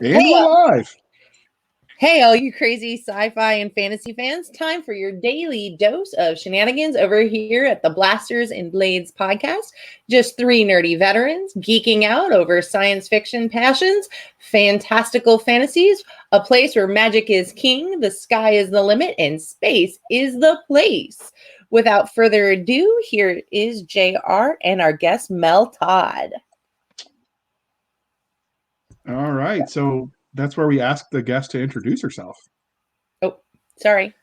And we're live. Hey, all you crazy sci-fi and fantasy fans, time for your daily dose of shenanigans over here at the Blasters and Blades podcast. Just three nerdy veterans geeking out over science fiction passions, fantastical fantasies, a place where magic is king, the sky is the limit, and space is the place. Without further ado, here is JR and our guest Mel Todd. All right. So that's where we ask the guest to introduce herself. Oh, sorry.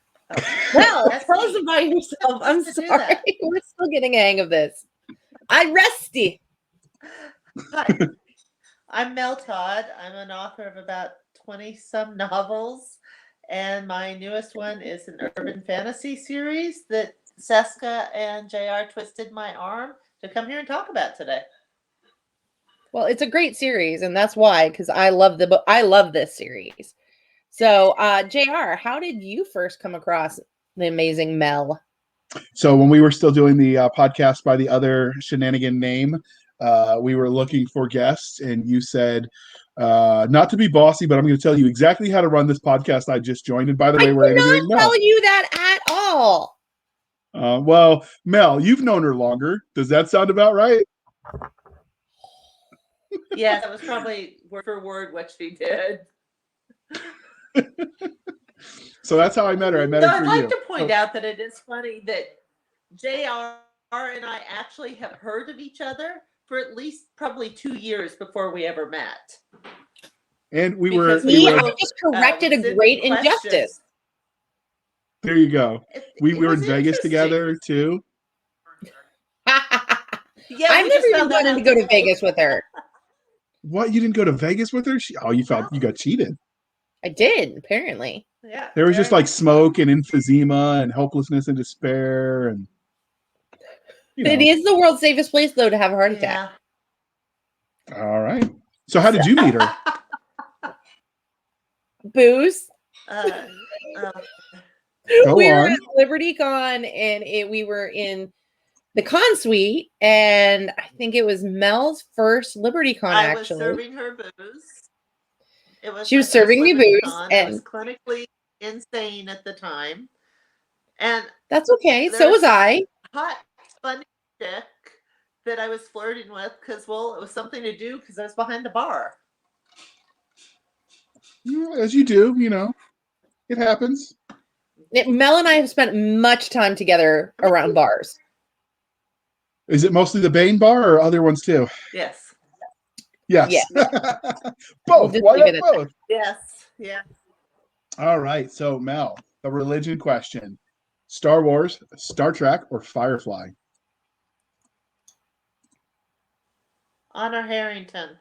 Well, tell us about yourself. I'm sorry. We're still getting a hang of this. I'm rusty. Hi, I'm Mel Todd. I'm an author of about 20-some novels, and my newest one is an urban fantasy series that Cisca and JR twisted my arm to come here and talk about today. Well, it's a great series, and that's why, because I love the book. I love this series. So, JR, how did you first come across the amazing Mel? So when we were still doing the podcast by the other shenanigan name, we were looking for guests, and you said, not to be bossy, but I'm going to tell you exactly how to run this podcast I just joined. And by the way, we're interviewing Mel. I did not tell you that at all. Well, Mel, you've known her longer. Does that sound about right? Yes, that was probably word for word what she did. So that's how I met her. I met her through you. I'd like to point out that it is funny that JR and I actually have heard of each other for at least probably 2 years before we ever met. And we just corrected a great injustice. There you go. We were in Vegas together too. Yeah, I've never even wanted to go to Vegas with her. What? You didn't go to Vegas with her? You got cheated. I did, apparently. Yeah. There was just like smoke and emphysema and hopelessness and despair, and it is the world's safest place though to have a heart attack. Yeah. All right. So how did you meet her? Booze. We were at Liberty Con, and we were in the con suite, and I think it was Mel's first Liberty Con. I was serving her booze. She was serving me booze, and I was clinically insane at the time. And that's okay. So was I. Hot, funny chick that I was flirting with because, well, it was something to do because I was behind the bar. As you do, it happens. Mel and I have spent much time together around bars. Is it mostly the Bane bar or other ones too? Yes. Yes. Both. Why not both? Yes. Yeah. All right. So, Mel, the religion question: Star Wars, Star Trek, or Firefly? Honor Harrington.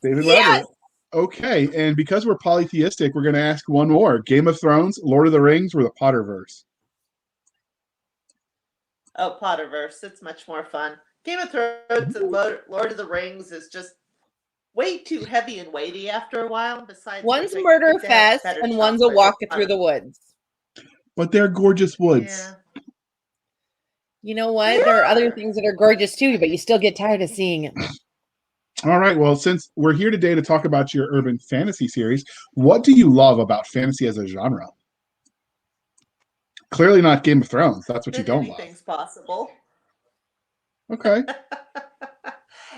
David Weber. Okay, and because we're polytheistic, we're going to ask one more: Game of Thrones, Lord of the Rings, or the Potterverse? Oh, Potterverse. It's much more fun. Game of Thrones and Lord of the Rings is just way too heavy and weighty after a while. Besides, one's a murder fest and one's a walk through the woods. But they're gorgeous woods. Yeah. You know what? There are other things that are gorgeous too, but you still get tired of seeing it. All right. Well, since we're here today to talk about your urban fantasy series, what do you love about fantasy as a genre? Clearly not Game of Thrones. That's what you don't love. Anything's possible. Okay.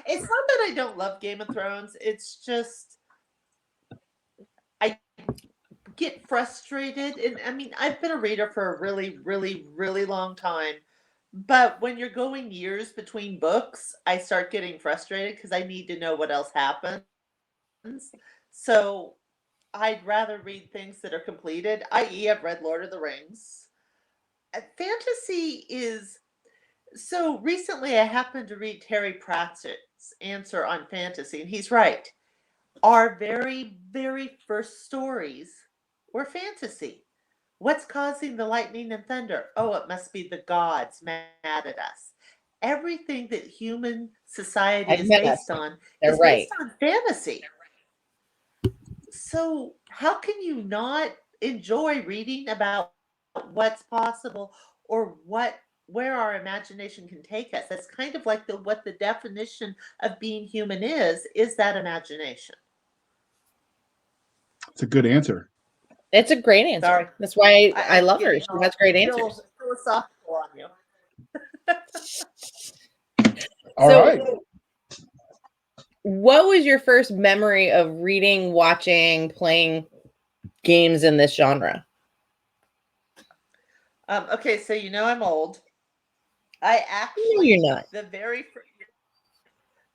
It's not that I don't love Game of Thrones. It's just I get frustrated. And I mean, I've been a reader for a really, really, really long time. But when you're going years between books, I start getting frustrated because I need to know what else happens. So I'd rather read things that are completed, i.e. I've read Lord of the Rings. Fantasy is... So recently I happened to read Terry Pratchett's answer on fantasy, and he's right. Our very, very first stories were fantasy. What's causing the lightning and thunder? Oh, it must be the gods mad at us. Everything that human society is based on is based on fantasy. So how can you not enjoy reading about what's possible or where our imagination can take us? That's kind of like what the definition of being human is that imagination. It's a good answer. It's a great answer. Sorry. That's why I I'm love her. getting She all has great answers. philosophical on you. All So, right. what was your first memory of reading, watching, playing games in this genre? Okay, so I'm old. I No, actually you're not. the very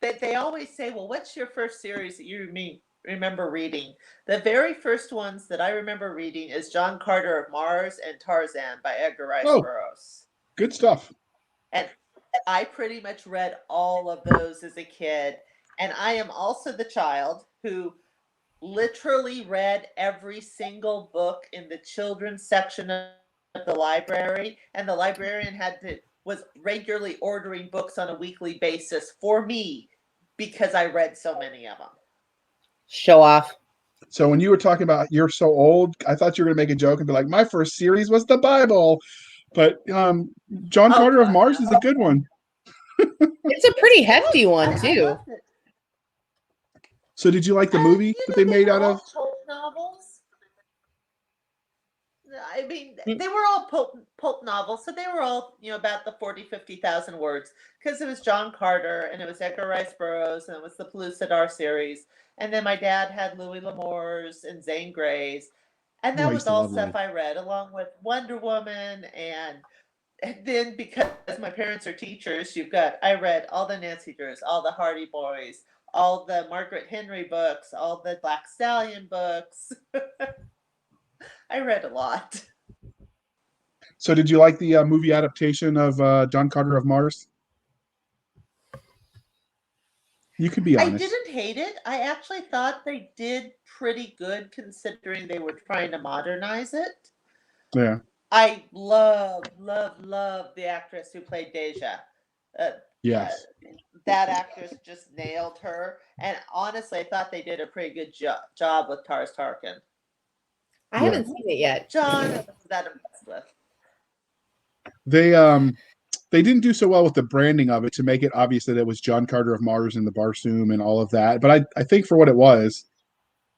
that they always say, well, what's your first series that you remember reading? The very first ones that I remember reading is John Carter of Mars and Tarzan by Edgar Rice Oh, Burroughs. good stuff. And I pretty much read all of those as a kid. And I am also the child who literally read every single book in the children's section of the library. And the librarian was regularly ordering books on a weekly basis for me because I read so many of them. Show off. So when you were talking about you're so old, I thought you were going to make a joke and be like, my first series was the Bible. But John Oh, Carter of God, Mars no. is a good one. It's a pretty hefty one, I too. loved it. So did you like the movie that they They made were out of? all pulp novels. I mean, Mm. they were all pulp novels, so they were all, about the 40, 50,000 words, because it was John Carter, and it was Edgar Rice Burroughs, and it was the Pellucidar series, and then my dad had Louis L'Amour's and Zane Grey's, and Oh, that I used was to all love stuff Louis. I read, along with Wonder Woman, and then because my parents are teachers, I read all the Nancy Drews, all the Hardy Boys, all the Margaret Henry books, all the Black Stallion books. I read a lot. So did you like the movie adaptation of John Carter of Mars? You can be I honest. didn't hate it. I actually thought they did pretty good considering they were trying to modernize it. Yeah. I love the actress who played Deja. Uh, uh, Yes. that actress just nailed her. And honestly, I thought they did a pretty good job with Tars Tarkin. I Yeah. haven't seen it yet. John, I wasn't that impressed with. They didn't do so well with the branding of it to make it obvious that it was John Carter of Mars and the Barsoom and all of that. But I think for what it was,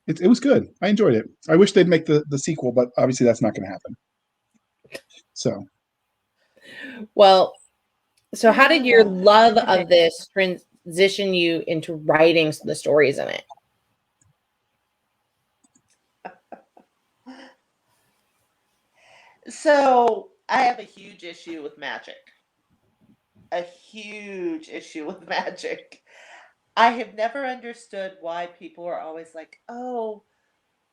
it was good. I enjoyed it. I wish they'd make the sequel, but obviously that's not going to happen. So Well, so how did your Well, love of this transition you into writing the stories in it? so I have a huge issue with magic. A huge issue with magic. I have never understood why people are always like, oh,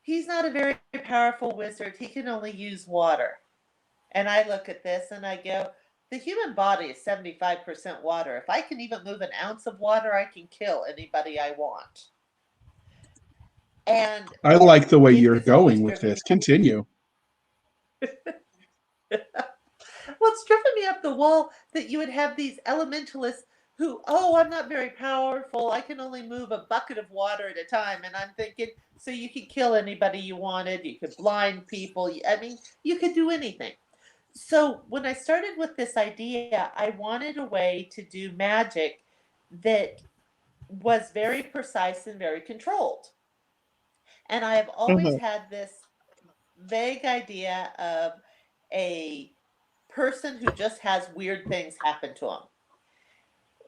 he's not a very powerful wizard. He can only use water. And I look at this and I go, the human body is 75% water. If I can even move an ounce of water, I can kill anybody I want. And I like the way it you're has always going with driven me this. Continue. Well, it's driven me up the wall that you would have these elementalists who, oh, I'm not very powerful. I can only move a bucket of water at a time. And I'm thinking, so you could kill anybody you wanted. You could blind people. I mean, you could do anything. So when I started with this idea, I wanted a way to do magic that was very precise and very controlled. And I have always Mhm. had this vague idea of a person who just has weird things happen to them.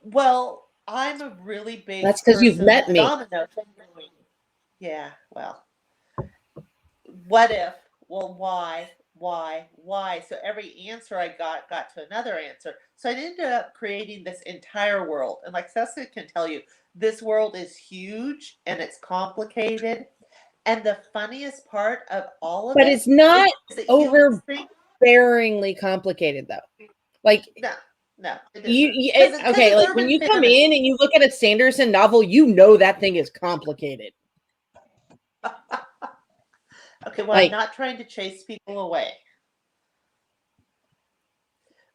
Well, I'm a really big That's because you've person met with me. domino thinking. Yeah, well, what if? Well, why? So every answer I got to another answer. So I ended up creating this entire world. And like Cisca can tell you, this world is huge and it's complicated. And the funniest part of all of But it it's not is that humans think, overbearingly complicated, though. Like no, it isn't. Because okay, it's like when urban you come fantasy. in and you look at a Sanderson novel, you know that thing is complicated. Okay, well, I'm Like not trying to chase people away.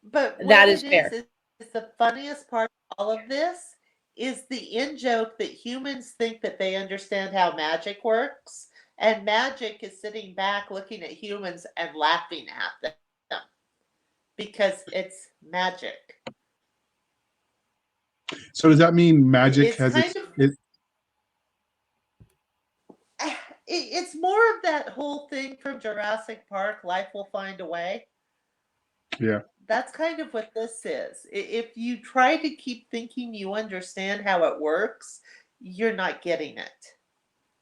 But what that is it fair. is the funniest part of all of this is the in joke that humans think that they understand how magic works, and magic is sitting back looking at humans and laughing at them because it's magic. So does that mean magic It's has kind its of it? it's more of that whole thing from Jurassic Park, life will find a way. Yeah. That's kind of what this is. If you try to keep thinking you understand how it works, you're not getting it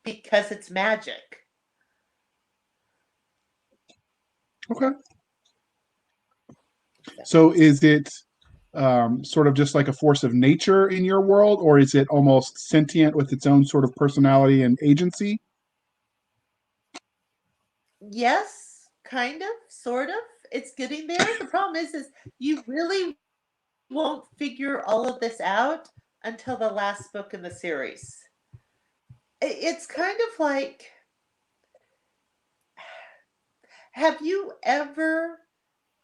because it's magic. Okay. So is it sort of just like a force of nature in your world, or is it almost sentient with its own sort of personality and agency? Yes, kind of, sort of. It's getting there. The problem is you really won't figure all of this out until the last book in the series. It's kind of like, have you ever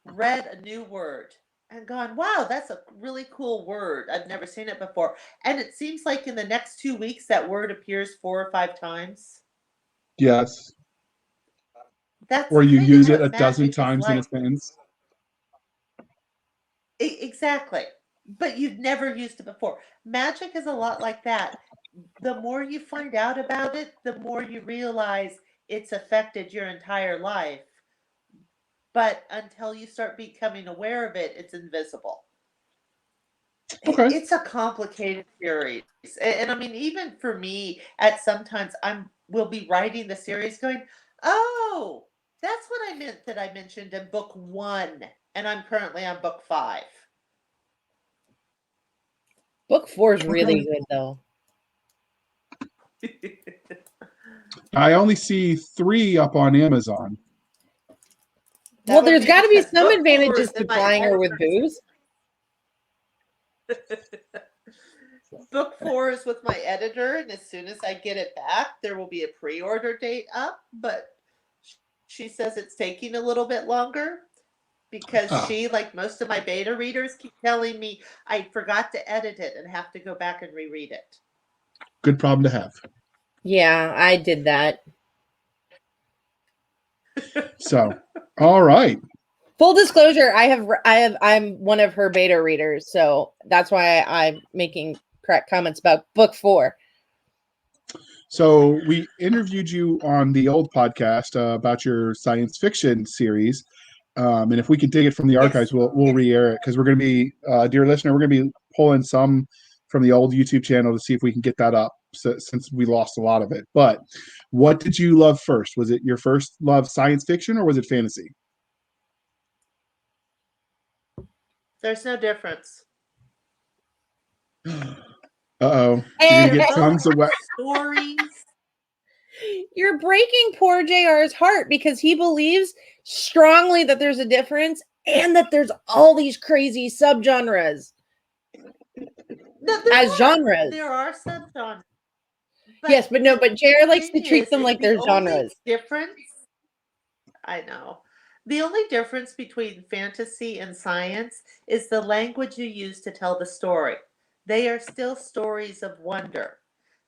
read a new word and gone, wow, that's a really cool word. I've never seen it before. And it seems like in the next 2 weeks, that word appears 4 or 5 times. Yes. That's Or you kind of use it a what dozen magic is times in a like. sentence. Exactly. But you've never used it before. Magic is a lot like that. The more you find out about it, the more you realize it's affected your entire life. But until you start becoming aware of it, it's invisible. Okay. It's a complicated series. And I mean, even for me, at sometimes will be writing the series going, oh, that's what I meant that I mentioned in book 1. And I'm currently on book 5. Book 4 is really Okay. good, though. I only see 3 up on Amazon. Well, That would there's be got to be because some book 4 advantages is to in my buying her with editor's. booze. Book 4 is with my editor, and as soon as I get it back, there will be a pre-order date up, but she says it's taking a little bit longer because Ah, she, like most of my beta readers, keep telling me I forgot to edit it and have to go back and reread it. good problem to have. Yeah, I did that. So, all right. Full disclosure, I'm one of her beta readers, so that's why I'm making correct comments about book 4. So we interviewed you on the old podcast about your science fiction series, and if we can dig it from the archives, Yes. we'll re-air it because we're going to be, dear listener, we're going to be pulling some from the old YouTube channel to see if we can get that up, since we lost a lot of it. But what did you love first? Was it your first love science fiction, or was it fantasy? There's no difference. Uh-oh, you're going And to get They're both tons of stories. you're breaking poor JR's heart because he believes strongly that there's a difference and that there's all these crazy subgenres No, as genres. there are subgenres. Yes, but no, but JR The likes to thing treat them is like the they're only genres. difference, I know. The only difference between fantasy and science is the language you use to tell the story. They are still stories of wonder.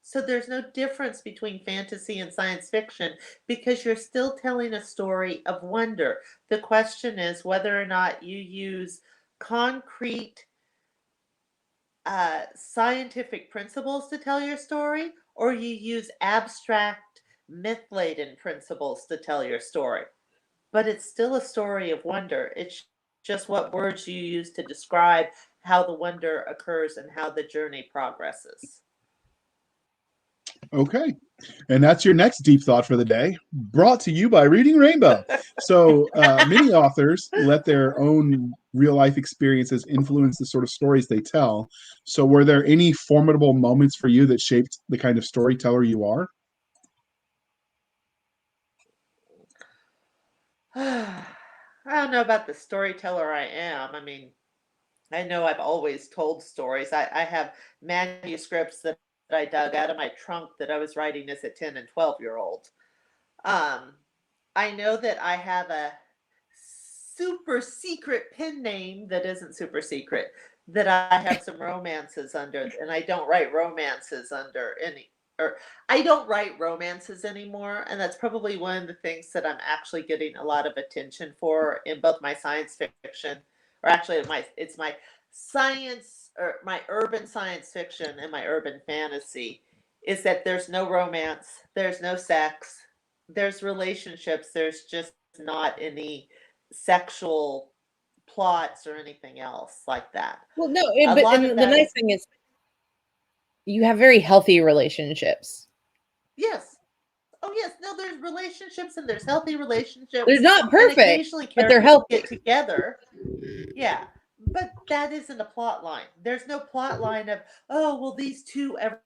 So there's no difference between fantasy and science fiction because you're still telling a story of wonder. The question is whether or not you use concrete scientific principles to tell your story, or you use abstract, myth laden principles to tell your story. But it's still a story of wonder. It's just what words you use to describe how the wonder occurs and how the journey progresses. Okay. And that's your next deep thought for the day, brought to you by Reading Rainbow. So, many authors let their own real life experiences influence the sort of stories they tell. So, were there any formidable moments for you that shaped the kind of storyteller you are? I don't know about the storyteller I am. I mean, I know I've always told stories. I have manuscripts that I dug out of my trunk that I was writing as a 10 and 12-year-old. Um, I know that I have a super secret pen name that isn't super secret that I have some romances under, and I don't write romances under any, or I don't write romances anymore, and that's probably one of the things that I'm actually getting a lot of attention for in both my science fiction, or actually it's my science or my urban science fiction and my urban fantasy, is that there's no romance, there's no sex, there's relationships. There's just not any sexual plots or anything else like that. Well, no, A but lot and of the that nice is thing is you have very healthy relationships. yes. Oh yes, no, there's relationships and there's healthy They're relationships, not and perfect, occasionally but they're characters healthy. get together. Yeah, but that isn't a plot line. There's no plot line of, oh, will these two ever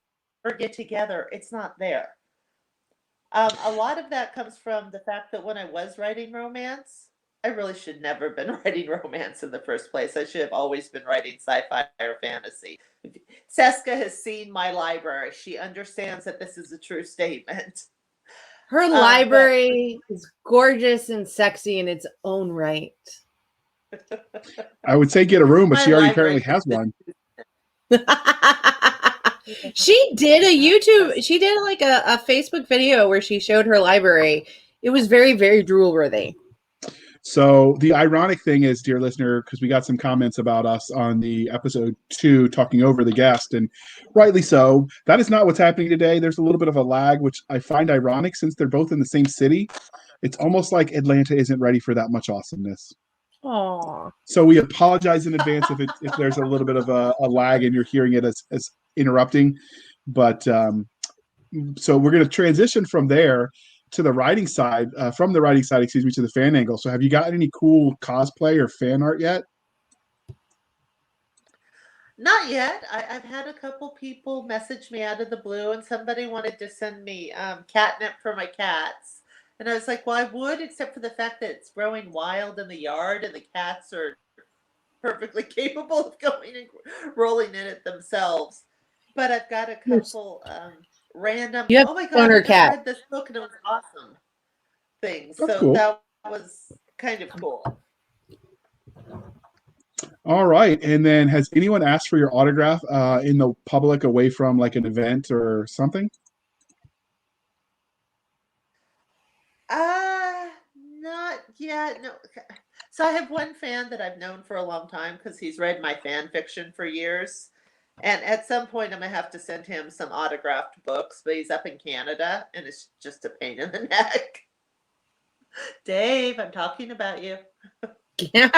get together? It's not there. A lot of that comes from the fact that when I was writing romance, I really should never have been writing romance in the first place. I should have always been writing sci-fi or fantasy. Cisca has seen my library. She understands that this is a true statement. Her But library is gorgeous and sexy in its own right. I would say get a room, but my she already library apparently has one. She did a YouTube, has she did like a Facebook video where she showed her library. It was very, very drool worthy. So the ironic thing is, dear listener, because we got some comments about us on the episode 2 talking over the guest, and rightly so, that is not what's happening today. There's a little bit of a lag, which I find ironic since they're both in the same city. It's almost like Atlanta isn't ready for that much awesomeness. Aw. So we apologize in advance if there's a little bit of a lag and you're hearing it as interrupting. But so we're going to transition from there to the writing side, from the writing side, excuse me, to the fan angle. So have you got any cool cosplay or fan art yet? not yet. I've had a couple people message me out of the blue, and somebody wanted to send me catnip for my cats. And I was like, well, I would, except for the fact that it's growing wild in the yard, and the cats are perfectly capable of going and rolling in it themselves. But I've got a couple random, You have oh my God, I owner just cat. read this book and it was awesome things. That's So cool. that was kind of cool. All right. And then has anyone asked for your autograph in the public away from like an event or something? Not yet. No. So I have one fan that I've known for a long time because he's read my fan fiction for years. And at some point, I'm gonna have to send him some autographed books, but he's up in Canada and it's just a pain in the neck. Dave, I'm talking about you. Yeah.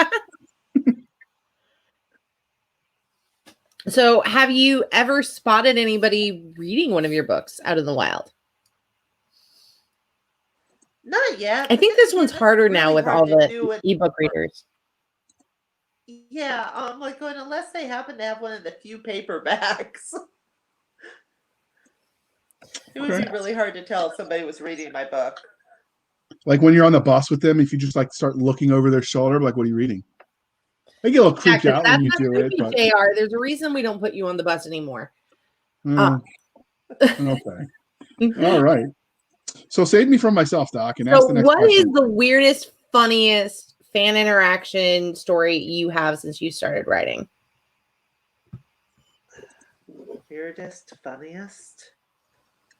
So have you ever spotted anybody reading one of your books out in the wild? Not yet. I think because this one's that's harder now really with hard all to the do with- ebook readers. Yeah, I'm like going, unless they happen to have one of the few paperbacks. It would Okay. be really hard to tell if somebody was reading my book. Like when you're on the bus with them, if you just like start looking over their shoulder, like, what are you reading? They get a little creeped out when you That's do not it, creepy, but JR. There's a reason we don't put you on the bus anymore. okay. All right. So save me from myself, Doc, and ask So the next what is question. the weirdest, funniest fan interaction story you have since you started writing? Weirdest, funniest.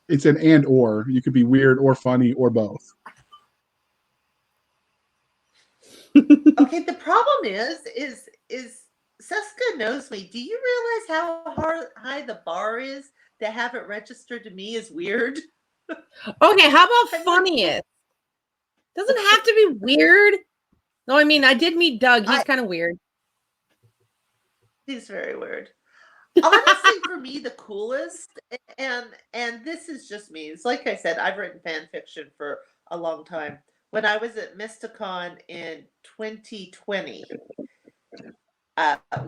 It's an and or. You could be weird or funny or both. Okay, the problem is Cisca knows me. Do you realize how high the bar is to have it registered to me as weird? Okay, how about funniest? Doesn't have to be weird. No, I mean, I did meet Doug. He's kind of weird. He's very weird. Honestly, for me, the coolest, and this is just me. It's like I said, I've written fan fiction for a long time. When I was at Mysticon in 2020,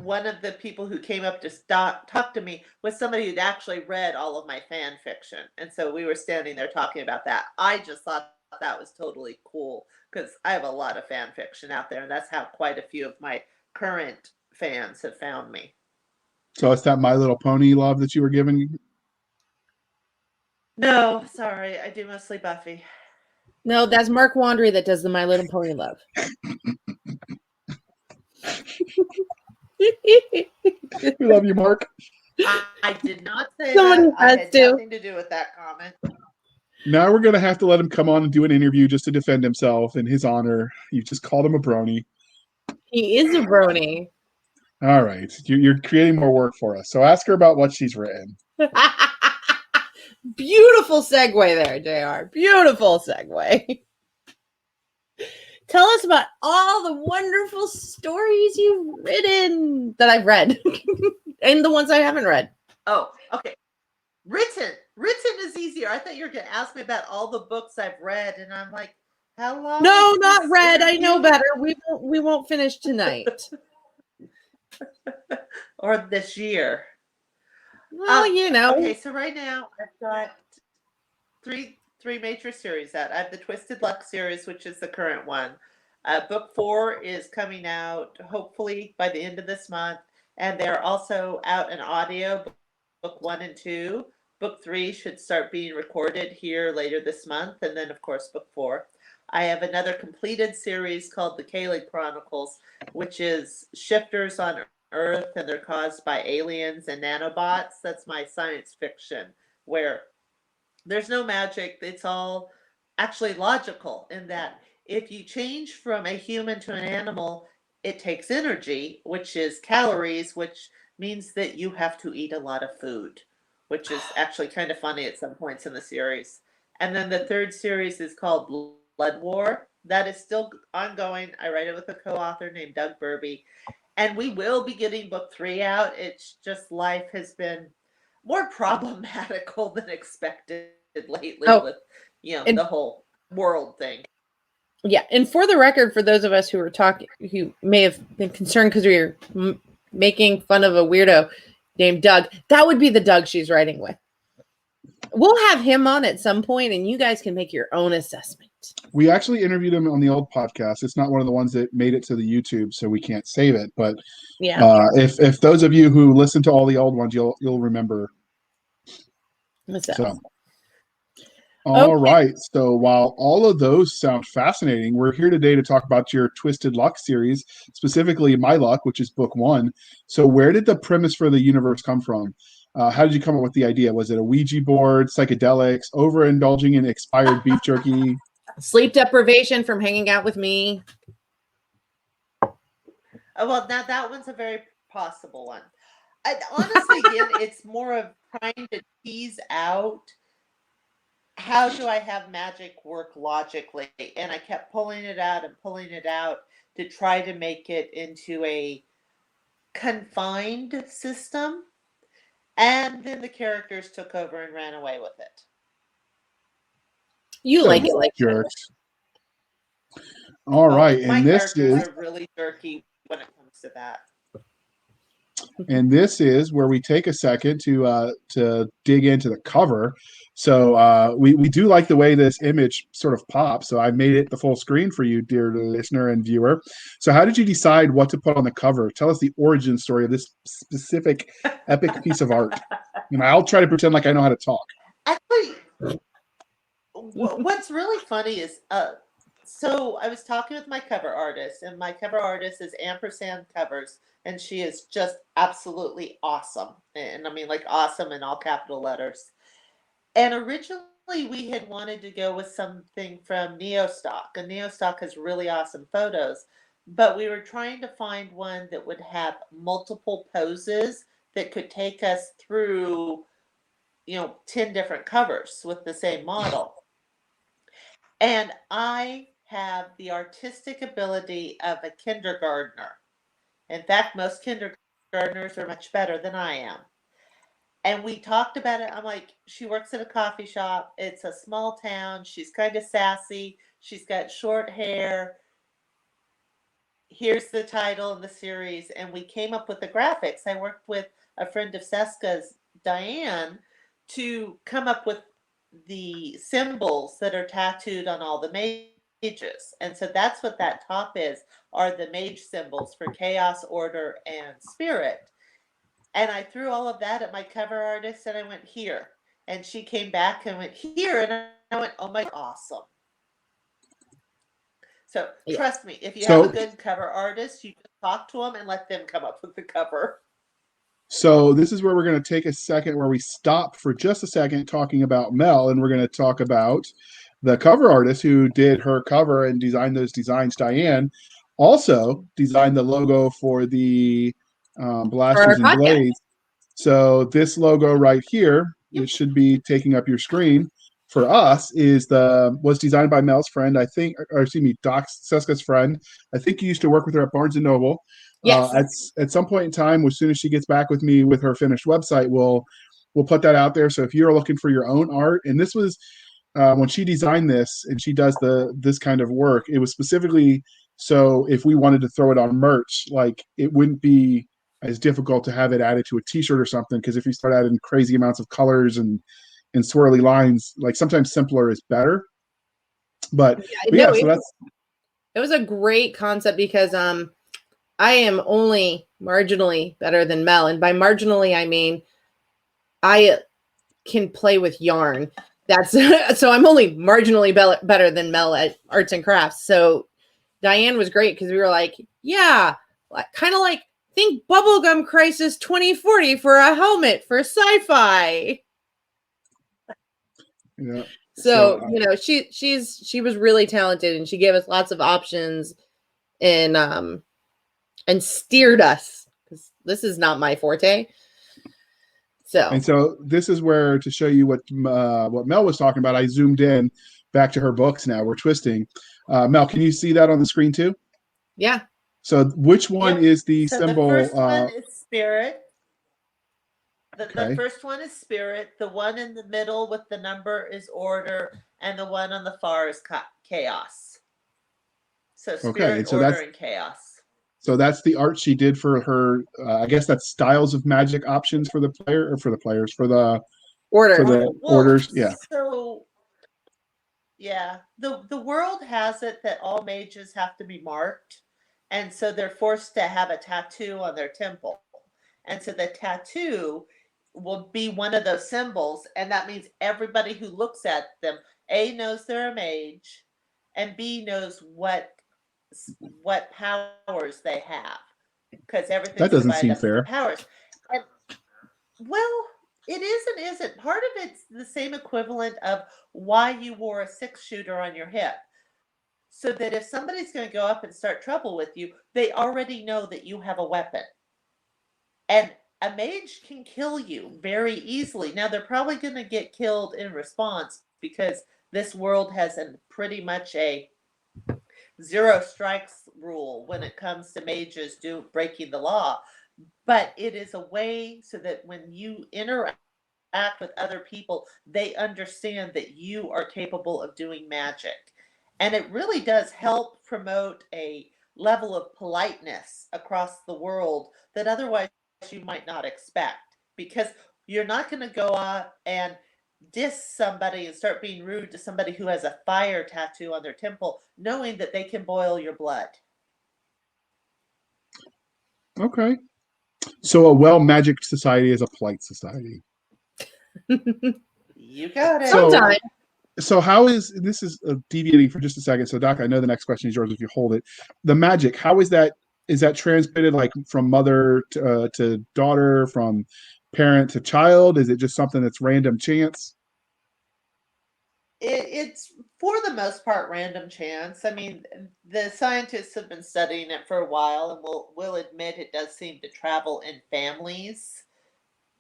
one of the people who came up to talk to me was somebody who'd actually read all of my fan fiction, and so we were standing there talking about that. I just thought that was totally cool because I have a lot of fan fiction out there, and that's how quite a few of my current fans have found me. So it's that My Little Pony love that you were giving? No, sorry, I do mostly Buffy. No, that's Mark Wandry that does the My Little Pony love. We love you, Mark. I did not say Somebody that. I has had to. nothing to do with that comment. Now we're going to have to let him come on and do an interview just to defend himself in his honor. You just called him a brony. He is a brony. All right. You're creating more work for us. So ask her about what she's written. Beautiful segue there, JR. Beautiful segue. Tell us about all the wonderful stories you've written that I've read and the ones I haven't read. Oh, okay. Written is easier. I thought you were going to ask me about all the books I've read, and I'm like, how long? No, not read. I know better. We won't finish tonight. Or this year. Well, you know. Okay, so right now I've got three major series out. I have the Twisted Luck series, which is the current one. Book 4 is coming out hopefully by the end of this month, and they're also out in audio. Book 1 and 2. Book 3 should start being recorded here later this month, and then of course Book 4. I have another completed series called the Kaylee Chronicles, which is shifters on Earth, and they're caused by aliens and nanobots. That's my science fiction, where there's no magic. It's all actually logical in that if you change from a human to an animal, it takes energy, which is calories, which means that you have to eat a lot of food, which is actually kind of funny at some points in the series. And then the third series is called Blood War. That is still ongoing. I write it with a co-author named Doug Burby. And we will be getting book 3 out. It's just life has been more problematical than expected lately with, the whole world thing. Yeah. And for the record, for those of us who may have been concerned because we were making fun of a weirdo named Doug, that would be the Doug she's writing with. We'll have him on at some point, and you guys can make your own assessment. We actually interviewed him on the old podcast. It's not one of the ones that made it to the YouTube, so we can't save it. But if those of you who listen to all the old ones, you'll remember. So. All right. So while all of those sound fascinating, we're here today to talk about your Twisted Luck series, specifically My Luck, which is book 1. So where did the premise for the universe come from? How did you come up with the idea? Was it a Ouija board, psychedelics, overindulging in expired beef jerky? Sleep deprivation from hanging out with me? Well, now that one's a very possible one. Honestly, again, it's more of trying to tease out how do I have magic work logically? And I kept pulling it out to try to make it into a confined system. And then the characters took over and ran away with it. You like it like jerks. All right. My and this characters is are really jerky when it comes to that. And this is where we take a second to dig into the cover. So we do like the way this image sort of pops. So I made it the full screen for you, dear listener and viewer. So how did you decide what to put on the cover? Tell us the origin story of this specific epic piece of art. I'll try to pretend like I know how to talk. Actually, what's really funny is, so I was talking with my cover artist, and my cover artist is Ampersand Covers, and she is just absolutely awesome. And I mean, like, awesome in all capital letters. And originally we had wanted to go with something from Neostock, and Neostock has really awesome photos, but we were trying to find one that would have multiple poses that could take us through, 10 different covers with the same model. And I have the artistic ability of a kindergartner. In fact, most kindergartners are much better than I am. And we talked about it. I'm like, she works at a coffee shop. It's a small town. She's kind of sassy. She's got short hair. Here's the title of the series. And we came up with the graphics. I worked with a friend of Cisca's, Diane, to come up with the symbols that are tattooed on all the mages. And so that's what that top is, are the mage symbols for chaos, order, and spirit. And I threw all of that at my cover artist, and I went, here. And she came back and went, here. And I went, oh my, awesome. So trust me, if you have a good cover artist, you just talk to them and let them come up with the cover. So this is where we're going to take a second where we stop for just a second talking about Mel, and we're going to talk about the cover artist who did her cover and designed those designs. Diane also designed the logo for the Blasters and Blades. So this logo right here it should be taking up your screen for us was designed by Mel's friend, I think, or excuse me, Doc Cisca's friend. I think you used to work with her at Barnes and Noble. Yes. At some point in time, as soon as she gets back with me with her finished website, we'll put that out there. So if you're looking for your own art, and this was when she designed this and she does this kind of work, it was specifically so if we wanted to throw it on merch, like it wouldn't be as difficult to have it added to a t-shirt or something, because if you start adding crazy amounts of colors and swirly lines, like sometimes simpler is better. But No, so that's it was a great concept because I am only marginally better than Mel, and by marginally I mean I can play with yarn. That's so I'm only marginally better than Mel at arts and crafts. So Diane was great because we were like, yeah, kind of like think Bubblegum Crisis 2040 for a helmet for sci-fi. yeah. So you know, she was really talented, and she gave us lots of options and steered us, because this is not my forte. So this is where, to show you what Mel was talking about, I zoomed in back to her books. Now we're twisting. Mel, can you see that on the screen too? Yeah. So which one is the symbol? The first one is spirit. Okay. The first one is spirit. The one in the middle with the number is order, and the one on the far is chaos. So spirit, order, and chaos. So that's the art she did for her. I guess that's styles of magic options for the player, or for the players, for the order, for the orders. Yeah. So yeah, the world has it that all mages have to be marked, and so they're forced to have a tattoo on their temple, and so the tattoo will be one of those symbols, and that means everybody who looks at them, A, knows they're a mage, and B, knows what powers they have, because everything's that doesn't divided seem up fair. into powers. And, well, it is and isn't. Part of it's the same equivalent of why you wore a 6-shooter on your hip, so that if somebody's going to go up and start trouble with you, they already know that you have a weapon. And a mage can kill you very easily. Now, they're probably going to get killed in response, because this world has pretty much a 0 strikes rule when it comes to mages breaking the law. But it is a way so that when you interact with other people, they understand that you are capable of doing magic. And it really does help promote a level of politeness across the world that otherwise you might not expect, because you're not going to go out and diss somebody and start being rude to somebody who has a fire tattoo on their temple, knowing that they can boil your blood. Okay. So a well-magicked society is a polite society. You got it. Sometimes. So how is this is deviating for just a second? So Doc, I know the next question is yours if you hold it. The magic, how is that transmitted, like from mother to daughter, from parent to child? Is it just something that's random chance? It's for the most part random chance. I mean, the scientists have been studying it for a while, and will admit it does seem to travel in families.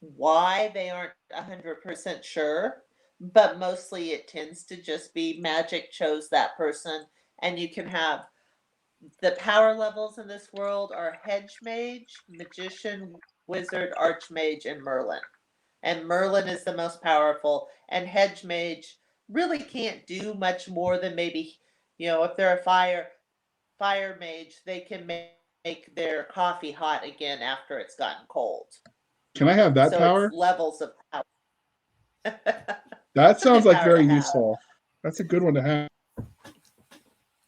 Why, they aren't 100% sure, but mostly it tends to just be magic chose that person. And you can have the power levels in this world are hedge mage, magician, wizard, archmage, and Merlin. And Merlin is the most powerful, and hedge mage really can't do much more than maybe, if they're a fire mage, they can make their coffee hot again after it's gotten cold. Can I have that So power? it's levels of power. That sounds like very useful. That's a good one to have.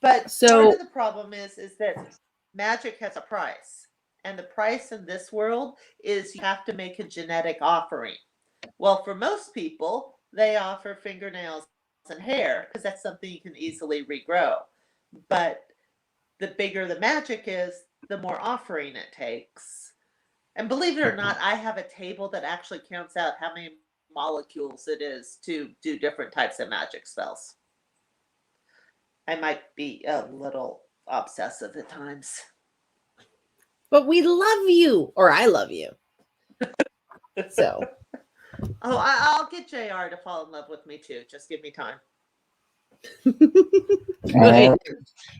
But part of the problem is that magic has a price. And the price in this world is you have to make a genetic offering. Well, for most people, they offer fingernails and hair, because that's something you can easily regrow. But the bigger the magic is, the more offering it takes. And believe it or not, I have a table that actually counts out how many molecules it is to do different types of magic spells. I might be a little obsessive at times. But we love you, or I love you. So, Oh, I'll get JR to fall in love with me too. Just give me time. All right.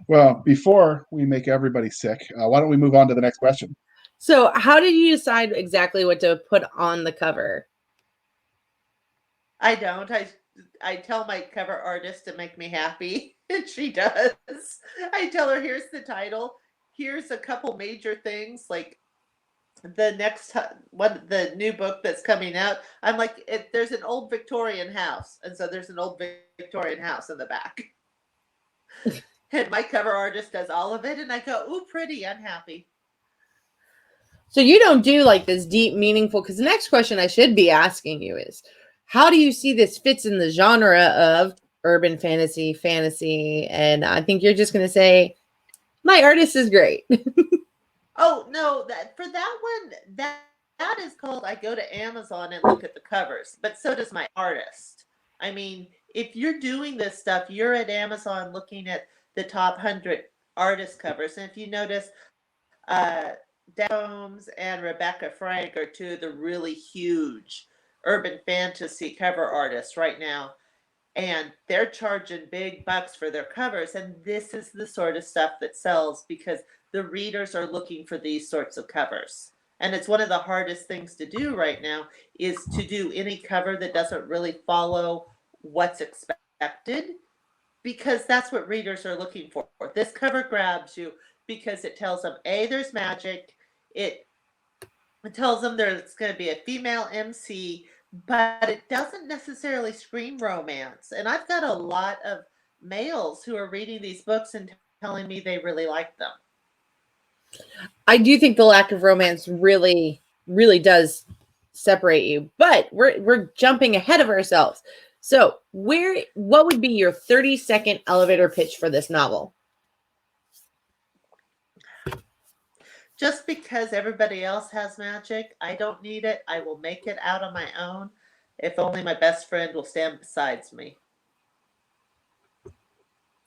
Well, before we make everybody sick, why don't we move on to the next question? So, how did you decide exactly what to put on the cover? I don't. I tell my cover artist to make me happy, and she does. I tell her, here's the title. Here's a couple major things like the next one, the new book that's coming out. I'm like, there's an old Victorian house, and so there's an old Victorian house in the back. And my cover artist does all of it, and I go, ooh, pretty. I'm happy. So you don't do like this deep, meaningful, because the next question I should be asking you is, how do you see this fits in the genre of urban fantasy, and I think you're just going to say, my artist is great. Oh, no, for that one, that is called, I go to Amazon and look at the covers, but so does my artist. I mean, if you're doing this stuff, you're at Amazon looking at the top 100 artist covers. And if you notice, Dan Holmes and Rebecca Frank are two of the really huge urban fantasy cover artists right now. And they're charging big bucks for their covers. And this is the sort of stuff that sells because the readers are looking for these sorts of covers. And it's one of the hardest things to do right now is to do any cover that doesn't really follow what's expected, because that's what readers are looking for. This cover grabs you because it tells them, A, there's magic. It tells them there's going to be a female MC, but it doesn't necessarily scream romance. And I've got a lot of males who are reading these books and telling me they really like them. I do think the lack of romance really, really does separate you, but we're jumping ahead of ourselves. So what would be your 30-second elevator pitch for this novel? Just because everybody else has magic, I don't need it. I will make it out on my own. If only my best friend will stand beside me.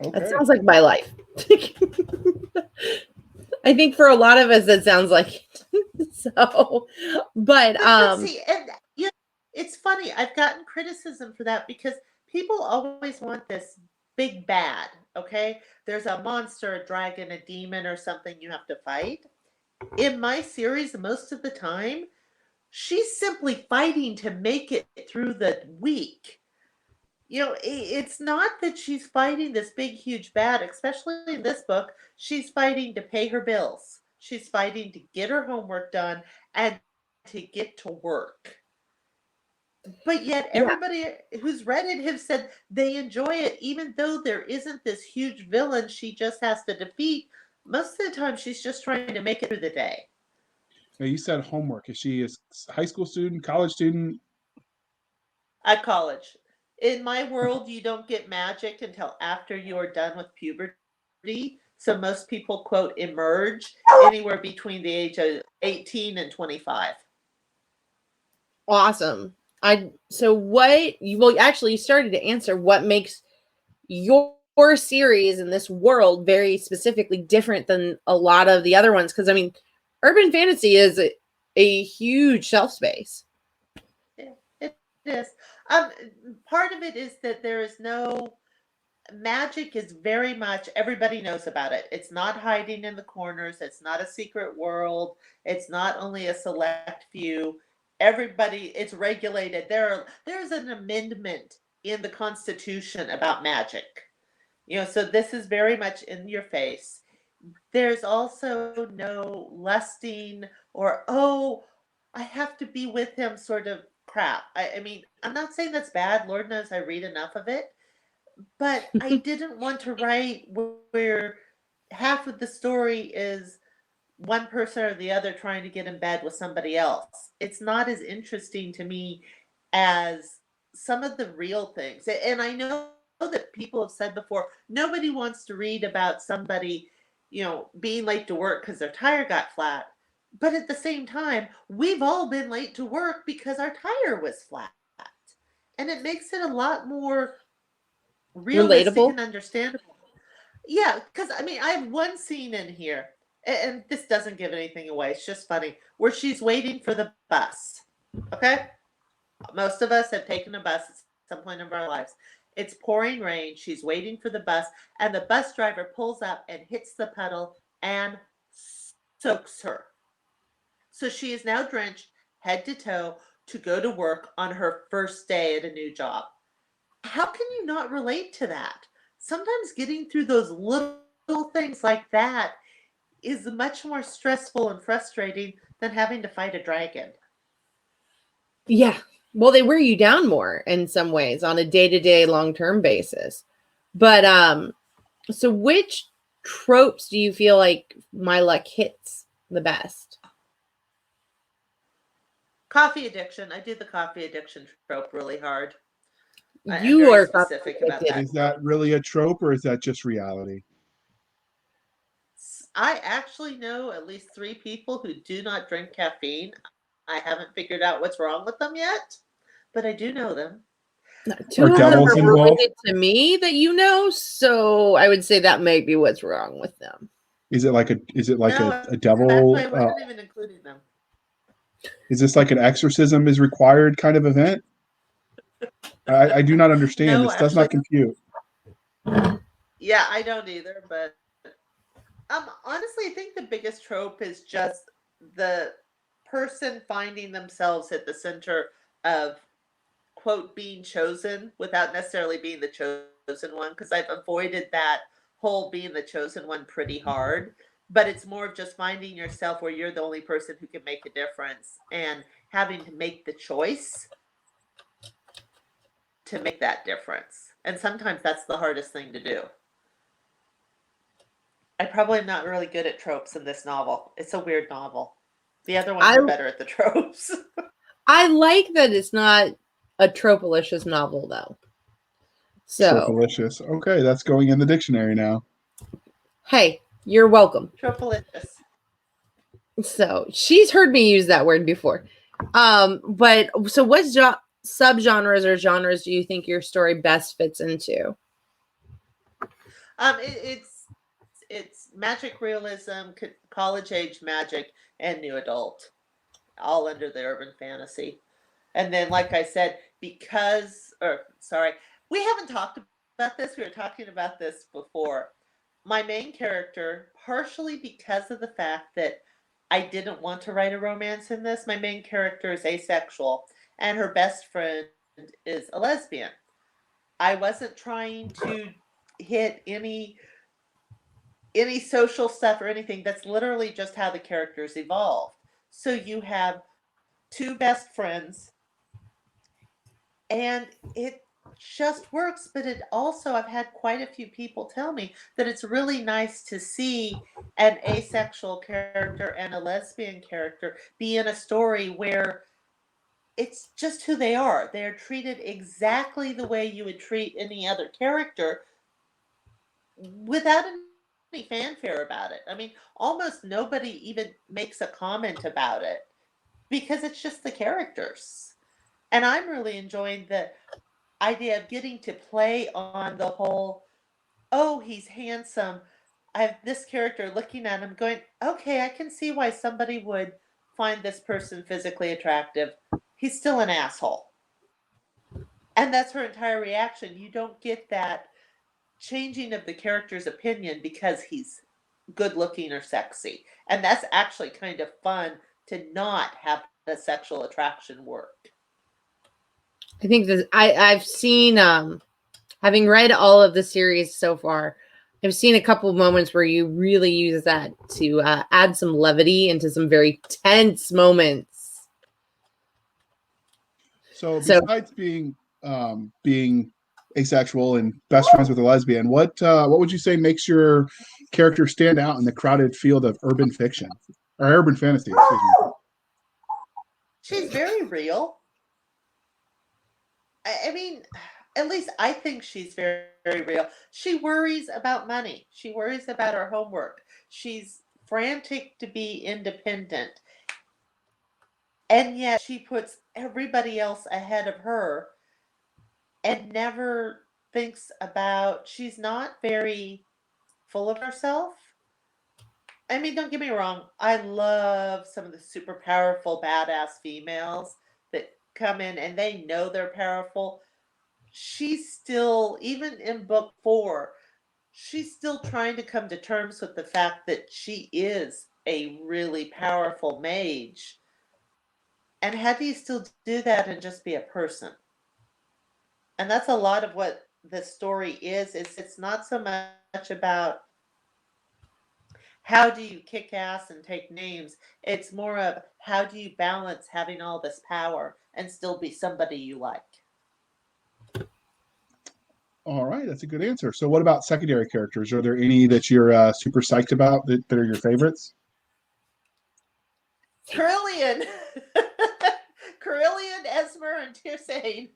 Okay. That sounds like my life. I think for a lot of us, that sounds like it. So, but see, and it's funny. I've gotten criticism for that because people always want this big bad. Okay, there's a monster, a dragon, a demon, or something you have to fight. In my series, most of the time, she's simply fighting to make it through the week. You know, it's not that she's fighting this big, huge bad, especially in this book. She's fighting to pay her bills. She's fighting to get her homework done and to get to work. But yet, everybody who's read it have said they enjoy it, even though there isn't this huge villain she just has to defeat. Most of the time, she's just trying to make it through the day. Now, you said homework. Is she a high school student, college student? At college. In my world, you don't get magic until after you are done with puberty. So most people, quote, emerge anywhere between the age of 18 and 25. Awesome. So what you actually started to answer what makes your series in this world very specifically different than a lot of the other ones, because I mean, urban fantasy is a huge shelf space. Yeah, it is. Part of it is that there is no magic, is very much everybody knows about it. It's not hiding in the corners. It's not a secret world. It's not only a select few. Everybody, it's regulated. There's an amendment in the Constitution about magic. You know, so this is very much in your face. There's also no lusting or, oh, I have to be with him sort of crap. I mean, I'm not saying that's bad. Lord knows I read enough of it. But I didn't want to write where half of the story is one person or the other trying to get in bed with somebody else. It's not as interesting to me as some of the real things. And I know that people have said before, nobody wants to read about somebody, you know, being late to work because their tire got flat. But at the same time, we've all been late to work because our tire was flat. And it makes it a lot more realistic Relatable. and understandable. Yeah, because I mean, I have one scene in here, and this doesn't give anything away. It's just funny, where she's waiting for the bus. Okay, Most of us have taken a bus at some point of our lives. It's pouring rain. She's waiting for the bus, and the bus driver pulls up and hits the pedal and soaks her. So she is now drenched head to toe to go to work on her first day at a new job. How can you not relate to that? Sometimes getting through those little things like that is much more stressful and frustrating than having to fight a dragon. Yeah. Well, they wear you down more in some ways on a day-to-day, long-term basis. But so which tropes do you feel like My Luck hits the best? Coffee addiction. I do the coffee addiction trope really hard. I'm You very are specific about that. Is that really a trope or is that just reality? I actually know at least 3 people who do not drink caffeine. I haven't figured out what's wrong with them yet, but I do know them. Two Are of them devils are involved? related to me that you know, so I would say that might be what's wrong with them. Is it like No, a devil? actually, I wasn't even including them. Is this like an exorcism is required kind of event? I do not understand. No, This does actually, not compute. yeah, I don't either. But honestly, I think the biggest trope is just the person finding themselves at the center of quote being chosen without necessarily being the chosen one. Because I've avoided that whole being the chosen one pretty hard. But it's more of just finding yourself where you're the only person who can make a difference and having to make the choice to make that difference. And sometimes that's the hardest thing to do. I probably am not really good at tropes in this novel. It's a weird novel. The other ones are better at the tropes. I like that it's not a tropalicious novel, though. So, Tropalicious. Okay, that's going in the dictionary now. hey, you're welcome. Tropalicious. So she's heard me use that word before. But so what subgenres or genres do you think your story best fits into? It's magic realism, college age magic, and new adult, all under the urban fantasy. And then, like I said, we haven't talked about this. We were talking about this before. My main character, partially because of the fact that I didn't want to write a romance in this, my main character is asexual, and her best friend is a lesbian. I wasn't trying to hit any social stuff or anything. That's literally just how the characters evolved. So you have 2 best friends, and it just works. But it also, I've had quite a few people tell me that it's really nice to see an asexual character and a lesbian character be in a story where it's just who they are. They're treated exactly the way you would treat any other character without any fanfare about it. I mean, almost nobody even makes a comment about it because it's just the characters. And I'm really enjoying the idea of getting to play on the whole, oh, he's handsome. I have this character looking at him going, okay, I can see why somebody would find this person physically attractive. He's still an asshole. And that's her entire reaction. You don't get that changing of the character's opinion because he's good looking or sexy. And that's actually kind of fun to not have the sexual attraction work. I think that I've seen having read all of the series so far, I've seen a couple of moments where you really use that to add some levity into some very tense moments. So besides being asexual and best friends with a lesbian, what would you say makes your character stand out in the crowded field of urban fiction or urban fantasy? Excuse me. She's very real. I mean, at least I think she's very, very real. She worries about money. She worries about her homework. She's frantic to be independent. And yet she puts everybody else ahead of her and never thinks about, she's not very full of herself. I mean, don't get me wrong. I love some of the super powerful, badass females that come in and they know they're powerful, she's still, even in book 4, she's still trying to come to terms with the fact that she is a really powerful mage. And how do you still do that and just be a person? And that's a lot of what the story is. It's not so much about how do you kick ass and take names. It's more of how do you balance having all this power and still be somebody you like. All right, that's a good answer. So, what about secondary characters? Are there any that you're super psyched about that are your favorites? Carillion, Carillion, Esmer, and Tirsain.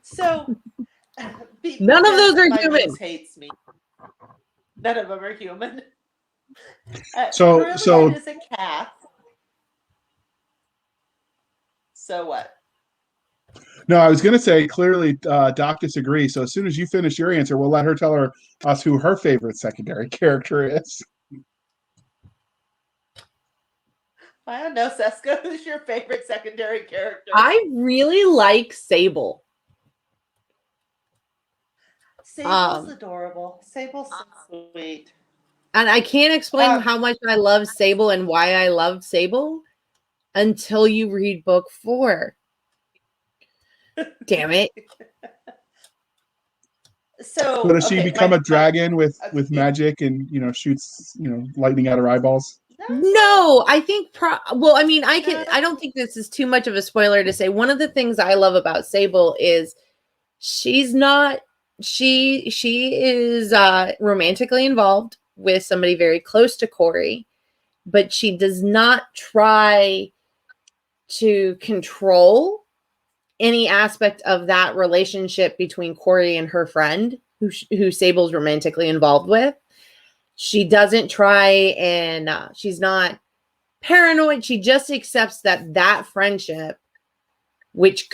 So None of those are my human. niece hates me. None of them are human. So Carillion is a cat. So what? no, I was going to say clearly Doc disagrees. So as soon as you finish your answer, we'll let her tell us who her favorite secondary character is. I don't know, Cisca. Who's your favorite secondary character? I really like Sable. Sable's adorable. Sable's so sweet. And I can't explain how much I love Sable and why I love Sable until you read book 4. Damn it. So does she become a dragon with magic and shoots lightning out her eyeballs? No, I think well, I mean, I don't think this is too much of a spoiler to say one of the things I love about Sable is she is romantically involved with somebody very close to Corey, but she does not try to control any aspect of that relationship between Corey and her friend who Sable's romantically involved with. She doesn't try, and she's not paranoid. She just accepts that friendship, which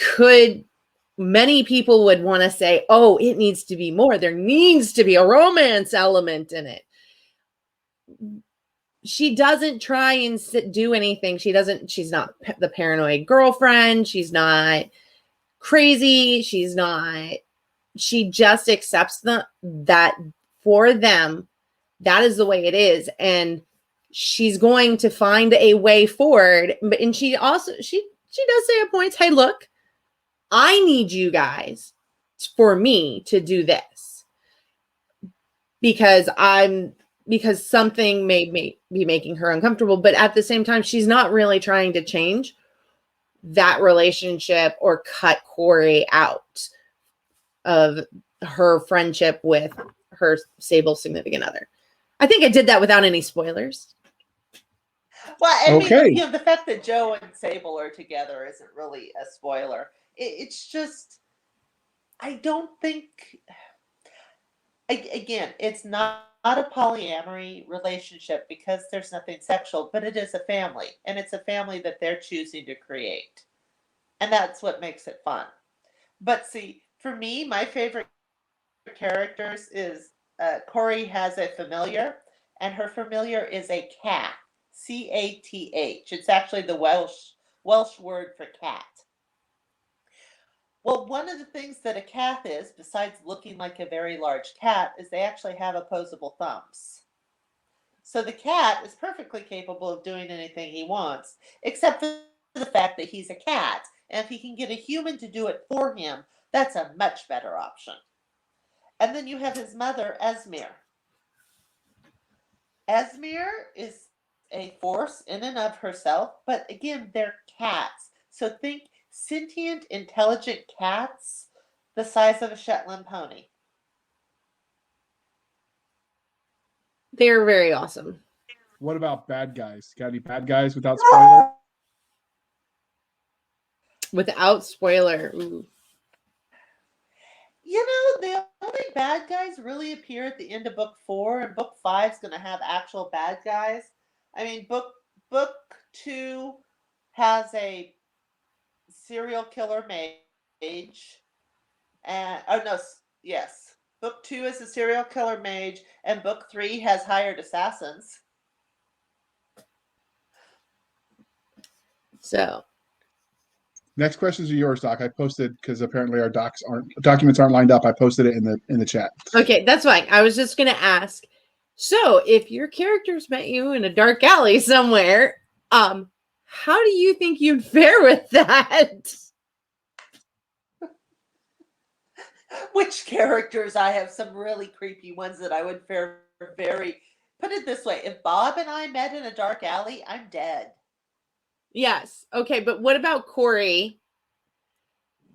many people would want to say, oh, it needs to be more. There needs to be a romance element in it. She doesn't try and do anything. She's not the paranoid girlfriend. She's not crazy. She just accepts that for them, that is the way it is. And she's going to find a way forward. And she does say at points, hey, look, I need you guys for me to do this because something may be making her uncomfortable. But at the same time, she's not really trying to change that relationship or cut Corey out of her friendship with her Sable significant other. I think I did that without any spoilers. Well, I mean, the fact that Joe and Sable are together isn't really a spoiler. It's just, I don't think, again, it's not a polyamory relationship because there's nothing sexual, but it is a family, and it's a family that they're choosing to create. And that's what makes it fun. But see, for me, my favorite characters is Corey has a familiar, and her familiar is a cat. C-A-T-H. It's actually the Welsh word for cat. Well, one of the things that a cat is, besides looking like a very large cat, is they actually have opposable thumbs. So the cat is perfectly capable of doing anything he wants, except for the fact that he's a cat. And if he can get a human to do it for him, that's a much better option. And then you have his mother, Esmer. Esmer is a force in and of herself, but again, they're cats. So think sentient, intelligent cats the size of a Shetland pony. They're very awesome. What about bad guys? Got any bad guys without spoiler? Without spoiler. Ooh. The only bad guys really appear at the end of book 4, and book 5 is going to have actual bad guys. I mean, book 2 has a serial killer mage, and book 2 is a serial killer mage, and book 3 has hired assassins. So, Next questions are yours, Doc. I posted because apparently our documents aren't lined up. I posted it in the chat. Okay, that's fine. I was just gonna ask. So, if your characters met you in a dark alley somewhere, how do you think you'd fare with that? Which characters? I have some really creepy ones that I would fare very. Put it this way: if Bob and I met in a dark alley, I'm dead. Yes. Okay, but what about Corey?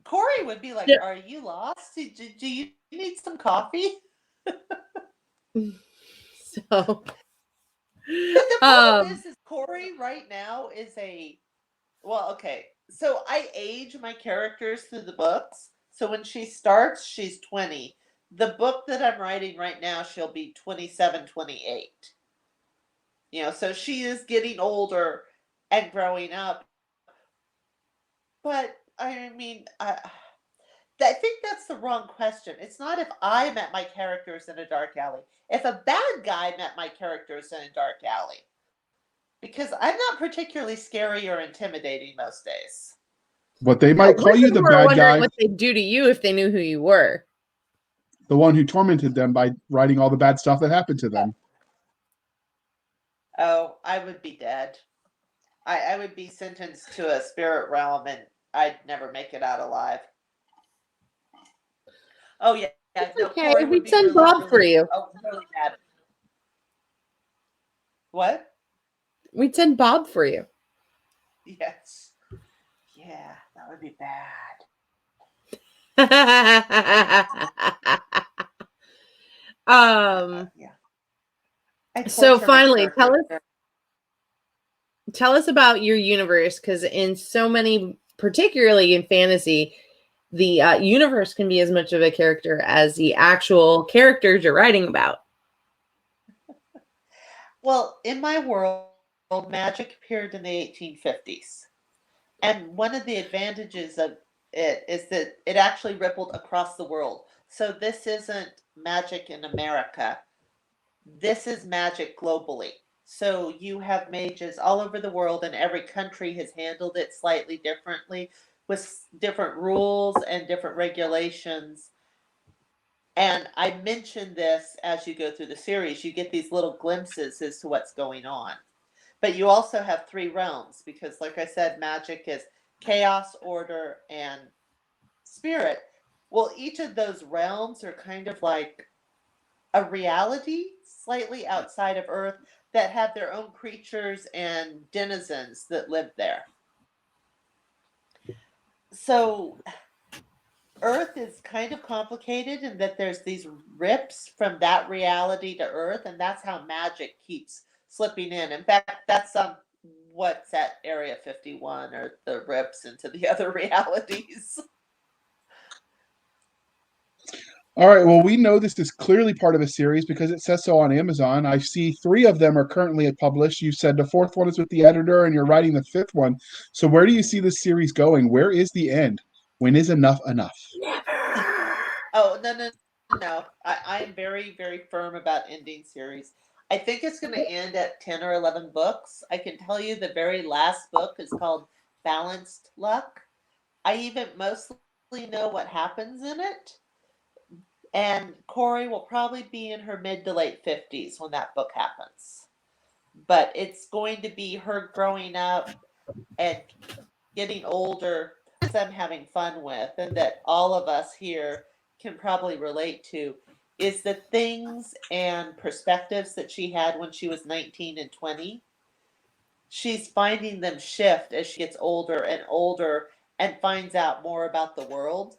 Corey would be like, Yeah. "Are you lost? Do you need some coffee?" So, The problem is Corey right now is okay. So I age my characters through the books. So when she starts, she's 20. The book that I'm writing right now, she'll be 27, 28. So she is getting older and growing up. But I mean, I think that's the wrong question. It's not if I met my characters in a dark alley. If a bad guy met my characters in a dark alley. Because I'm not particularly scary or intimidating most days. But they might call you the bad guy. What they'd do to you if they knew who you were. The one who tormented them by writing all the bad stuff that happened to them. Oh, I would be dead. I would be sentenced to a spirit realm and I'd never make it out alive. Oh, yeah. No, okay, we'd send Bob for you. Oh, really bad. What? We'd send Bob for you. Yes. Yeah, that would be bad. Yeah. So finally, tell us about your universe, because in so many, particularly in fantasy, the universe can be as much of a character as the actual characters you're writing about. Well, in my world, magic appeared in the 1850s. And one of the advantages of it is that it actually rippled across the world. So this isn't magic in America. This is magic globally. So you have mages all over the world, and every country has handled it slightly differently with different rules and different regulations. And I mentioned this as you go through the series. You get these little glimpses as to what's going on. But you also have 3 realms because, like I said, magic is chaos, order, and spirit. Well, each of those realms are kind of like a reality slightly outside of Earth that have their own creatures and denizens that live there. So Earth is kind of complicated in that there's these rips from that reality to Earth, and that's how magic keeps slipping in. In fact, that's what's at Area 51, or the rips into the other realities. All right. Well, we know this is clearly part of a series because it says so on Amazon. I see 3 of them are currently published. You said the 4th one is with the editor, and you're writing the 5th one. So where do you see this series going? Where is the end? When is enough enough? Oh, no. I am very, very firm about ending series. I think it's going to end at 10 or 11 books. I can tell you the very last book is called Balanced Luck. I even mostly know what happens in it. And Corey will probably be in her mid to late 50s when that book happens. But it's going to be her growing up and getting older, I'm having fun with, and that all of us here can probably relate to, is the things and perspectives that she had when she was 19 and 20. She's finding them shift as she gets older and older and finds out more about the world.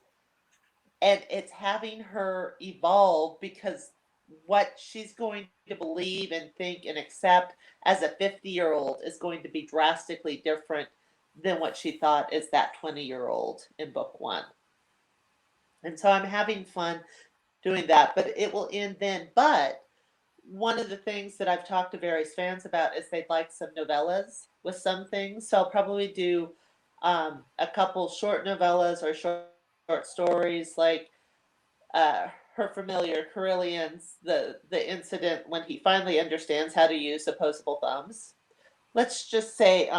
And it's having her evolve because what she's going to believe and think and accept as a 50-year-old is going to be drastically different than what she thought as that 20-year-old in book 1. And so I'm having fun doing that, but it will end then. But one of the things that I've talked to various fans about is they'd like some novellas with some things. So I'll probably do a couple short novellas or short stories, like her familiar Carillions, the incident when he finally understands how to use opposable thumbs. Let's just say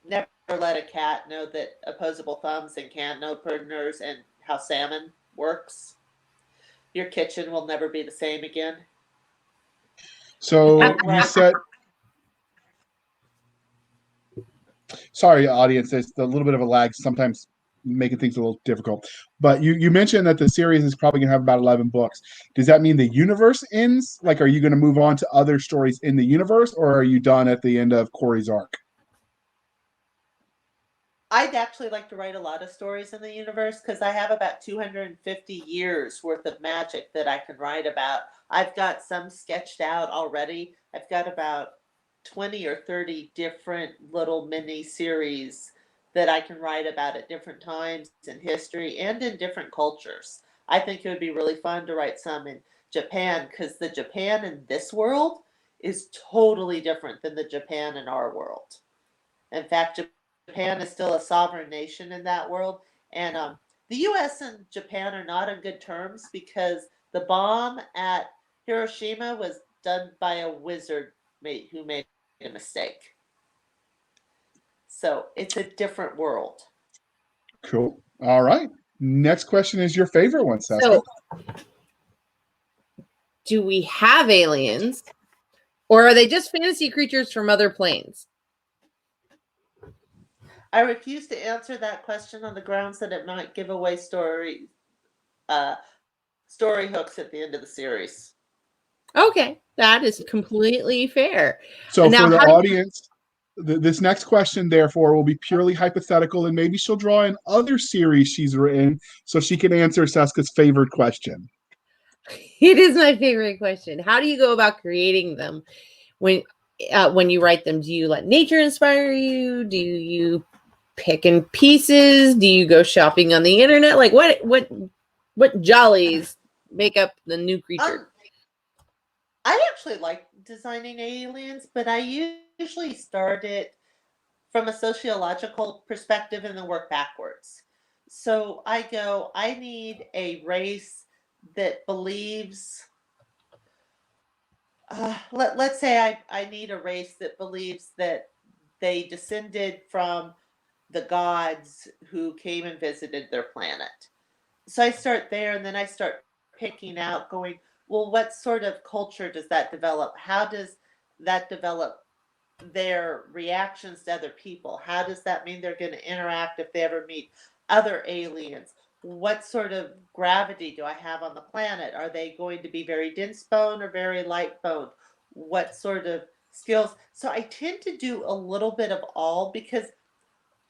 never let a cat know that opposable thumbs and can openers and how salmon works, your kitchen will never be the same again. So you said, sorry, audience, there's a little bit of a lag, sometimes making things a little difficult. But you mentioned that the series is probably going to have about 11 books. Does that mean the universe ends? Like, are you going to move on to other stories in the universe, or are you done at the end of Corey's arc? I'd actually like to write a lot of stories in the universe because I have about 250 years worth of magic that I can write about. I've got some sketched out already. I've got about 20 or 30 different little mini series that I can write about at different times in history and in different cultures. I think it would be really fun to write some in Japan because the Japan in this world is totally different than the Japan in our world. In fact, Japan is still a sovereign nation in that world. And the US and Japan are not on good terms because the bomb at Hiroshima was done by a wizard who made a mistake. So it's a different world. Cool. All right. Next question is your favorite one, Cisca. So, do we have aliens, or are they just fantasy creatures from other planes? I refuse to answer that question on the grounds that it might give away story hooks at the end of the series. Okay, that is completely fair. So And now, for the how do you- audience, this next question, therefore, will be purely hypothetical, and maybe she'll draw in other series she's written so she can answer Cisca's favorite question. It is my favorite question. How do you go about creating them when you write them? Do you let nature inspire you? Do you pick in pieces? Do you go shopping on the internet? Like what jollies make up the new creature? I actually like designing aliens, but I usually start it from a sociological perspective and then work backwards. So I need a race that believes, let's say I need a race that believes that they descended from the gods who came and visited their planet. So I start there and then I start picking out, going, well, what sort of culture does that develop? How does that develop their reactions to other people? How does that mean they're going to interact if they ever meet other aliens? What sort of gravity do I have on the planet? Are they going to be very dense boned or very light boned? What sort of skills? So I tend to do a little bit of all because,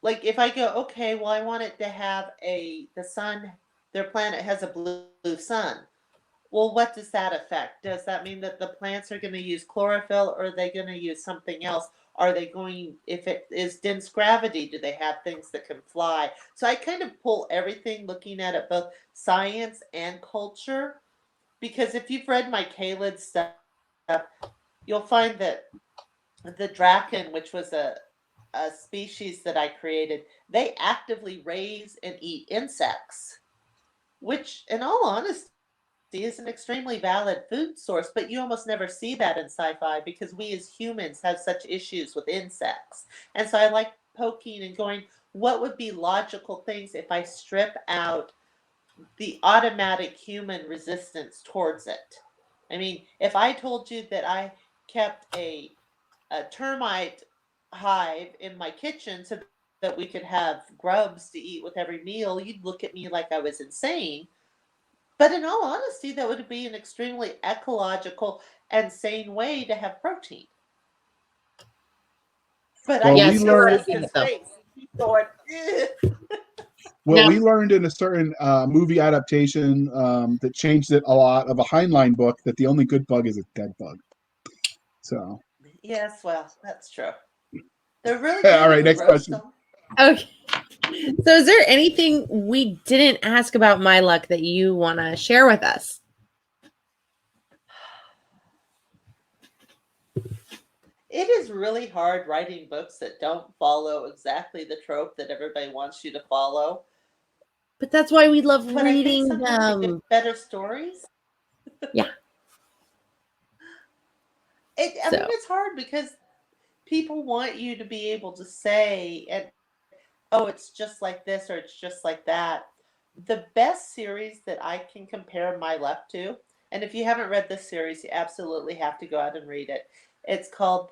like, if I go, okay, well, I want it to have the sun, their planet has a blue sun. Well, what does that affect? Does that mean that the plants are going to use chlorophyll or are they going to use something else? Are they going, if it is dense gravity, do they have things that can fly? So I kind of pull everything looking at it, both science and culture. Because if you've read my Kalid stuff, you'll find that the Draken, which was a species that I created, they actively raise and eat insects, which, in all honesty, is an extremely valid food source, but you almost never see that in sci-fi because we as humans have such issues with insects. And so I like poking and going, what would be logical things if I strip out the automatic human resistance towards it? I mean, if I told you that I kept a termite hive in my kitchen so that we could have grubs to eat with every meal, you'd look at me like I was insane. But in all honesty, that would be an extremely ecological and sane way to have protein. But I Well, can we Yes, see you're learned. working Cisca's it though. face. He's going, "Ugh." Well, Now, we learned in a certain movie adaptation that changed it a lot of a Heinlein book that the only good bug is a dead bug. So, Yes, well, that's true. They're really all good right, if you next roast question. them. okay. So, is there anything we didn't ask about My Luck that you want to share with us? It is really hard writing books that don't follow exactly the trope that everybody wants you to follow. But that's why we love But I think reading sometimes you them. get better stories. Yeah. I mean, So, it's hard because people want you to be able to say, and oh, it's just like this or it's just like that. The best series that I can compare my luck to, and if you haven't read this series, you absolutely have to go out and read it. It's called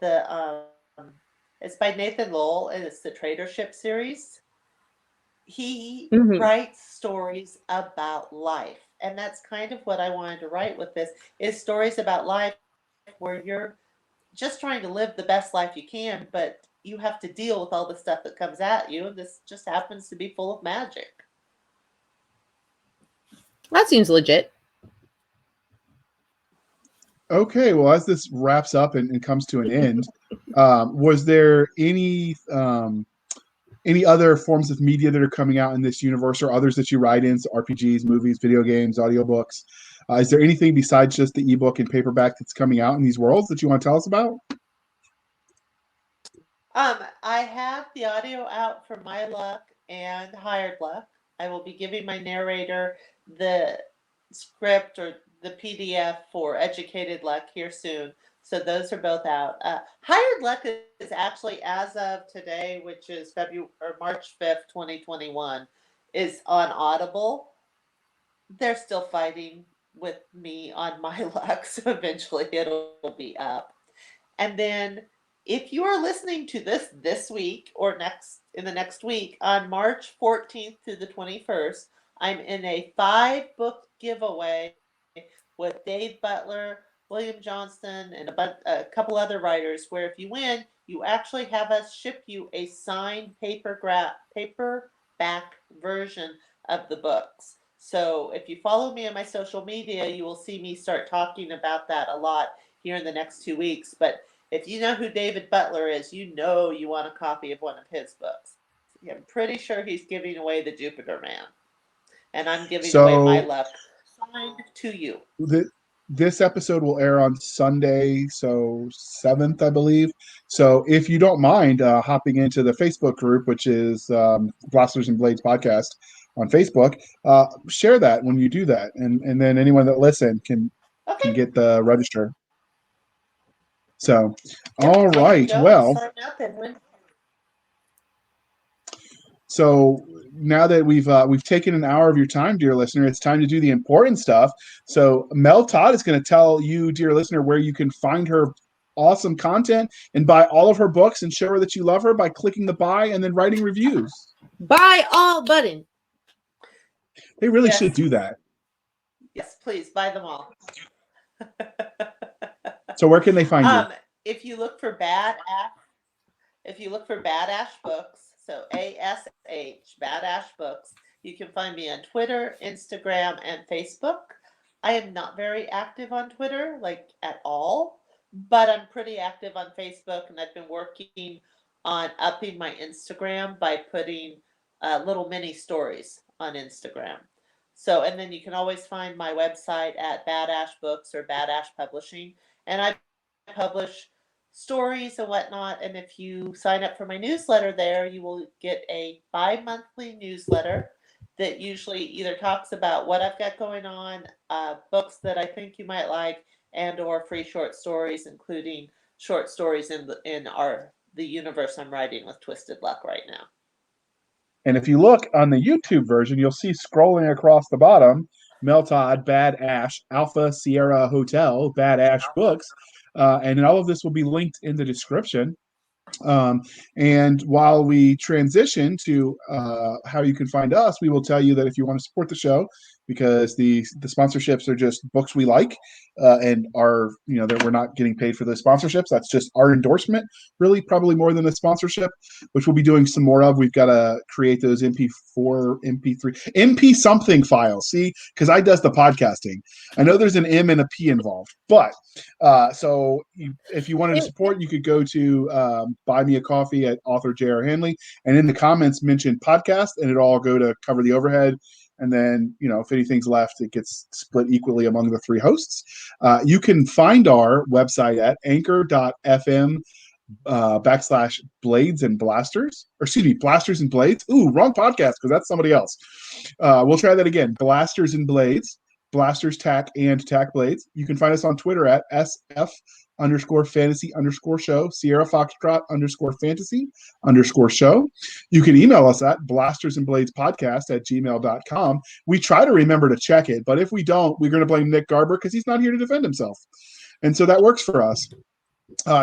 it's by Nathan Lowell, and it's the Tradership series. He Mhm. writes stories about life, and that's kind of what I wanted to write with this, is stories about life where you're just trying to live the best life you can, but you have to deal with all the stuff that comes at you, and this just happens to be full of magic. That seems legit. Okay, well, as this wraps up and comes to an end, was there any other forms of media that are coming out in this universe, or others that you write in, so RPGs, movies, video games, audiobooks? Is there anything besides just the ebook and paperback that's coming out in these worlds that you want to tell us about? I have the audio out for My Luck and Hired Luck. I will be giving my narrator the script or the PDF for Educated Luck here soon. So those are both out. Hired Luck is actually, as of today, which is February or March 5th, 2021, is on Audible. They're still fighting with me on My Luck, so eventually it'll be up. And then if you are listening to this week or next in the next week, on March 14th through the 21st, I'm in a 5-book giveaway with Dave Butler, William Johnston, and a couple other writers, where if you win, you actually have us ship you a signed paperback version of the books. So if you follow me on my social media, you will see me start talking about that a lot here in the next 2 weeks. But if you know who David Butler is, you know you want a copy of one of his books. I'm pretty sure he's giving away the Jupiter Man. And I'm giving away My So Luck signed to you. this episode will air on Sunday, so 7th, I believe. So if you don't mind hopping into the Facebook group, which is Blasters and Blades Podcast on Facebook, share that when you do that, and then anyone that listen can Okay. get the register. So, Yep. all I can right. go and Well, sign up and win. so now that we've taken an hour of your time, dear listener, it's time to do the important stuff. So Mel Todd is going to tell you, dear listener, where you can find her awesome content and buy all of her books and show her that you love her by clicking the buy and then writing reviews. Buy all button. They really should Yes. do that. Yes, please buy them all. So where can they find you? If you look for Badash Books, so ASH Badash Books, you can find me on Twitter, Instagram, and Facebook. I am not very active on Twitter, like at all, but I'm pretty active on Facebook, and I've been working on upping my Instagram by putting little mini stories on Instagram. So, and then you can always find my website at Badash Books or Badash Publishing, and I publish stories and whatnot. And if you sign up for my newsletter there, you will get a bi-monthly newsletter that usually either talks about what I've got going on, books that I think you might like, and or free short stories, including short stories in the universe I'm writing with Twisted Luck right now. And if you look on the YouTube version, you'll see scrolling across the bottom, Mel Todd, Bad Ash, Alpha Sierra Hotel, Bad Ash Books. And all of this will be linked in the description. And while we transition to how you can find us, we will tell you that if you want to support the show, because the sponsorships are just books we like, and are that we're not getting paid for those sponsorships. That's just our endorsement, really, probably more than a sponsorship, which we'll be doing some more of. We've got to create those MP4, MP3, MP something files. See, because I does the podcasting. I know there's an M and a P involved, but if you wanted to support, you could go to Buy Me a Coffee at author J.R. Handley, and in the comments mention podcast, and it'll all go to cover the overhead. And then, if anything's left, it gets split equally among the 3 hosts. You can find our website at anchor.fm /blades and blasters, or excuse me, blasters and blades. Ooh, wrong podcast, because that's somebody else. We'll try that again. Blasters and blades. Blasters, Tack, and Tack Blades. You can find us on Twitter at SF_fantasy_show, Sierra Foxtrot _fantasy_show. You can email us at blastersandbladespodcast@gmail.com. We try to remember to check it, but if we don't, we're going to blame Nick Garber because he's not here to defend himself. And so that works for us.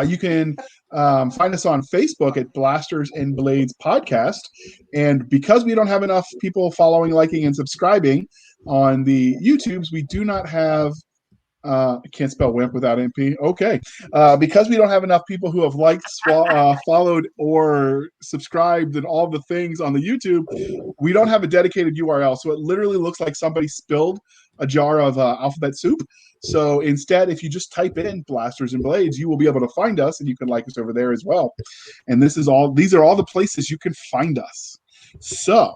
You can find us on Facebook at Blasters and Blades Podcast. And because we don't have enough people following, liking, and subscribing on the YouTubes, we do not have I can't spell wimp without MP. Okay. Because we don't have enough people who have liked, followed, or subscribed and all the things on the YouTube, we don't have a dedicated URL. So it literally looks like somebody spilled a jar of alphabet soup. So instead, if you just type in Blasters and Blades, you will be able to find us, and you can like us over there as well. And these are all the places you can find us. So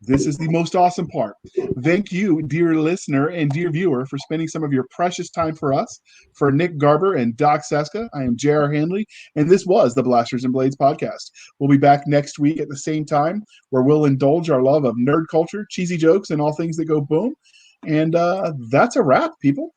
this is the most awesome part. Thank you, dear listener and dear viewer, for spending some of your precious time for us. For Nick Garber and Doc Cisca, I am J.R. Handley, and this was the Blasters and Blades podcast. We'll be back next week at the same time, where we'll indulge our love of nerd culture, cheesy jokes, and all things that go boom. And that's a wrap, people.